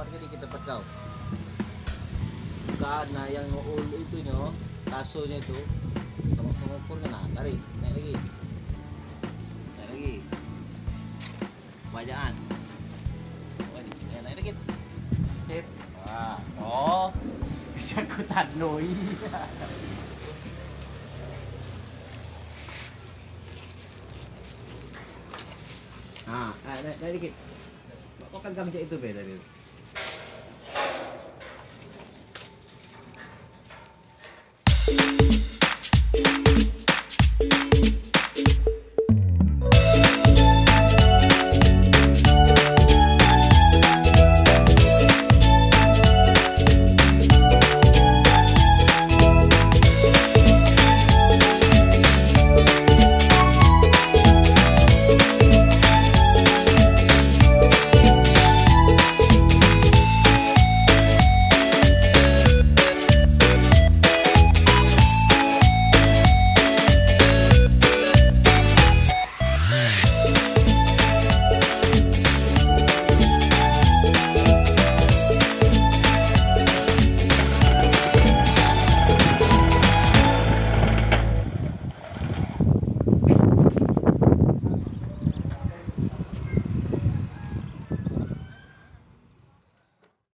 kali kita pecah. Bukan, nah yang itu nyo, kasonya itu, sama-sama pun kena, tarik, naik lagi. Naik lagi. Bajaan. Naik lagi. Sip. Wah, oh. Bisa ku tanoi. Nah, naik dikit. Kok kan kamu itu beda tadi.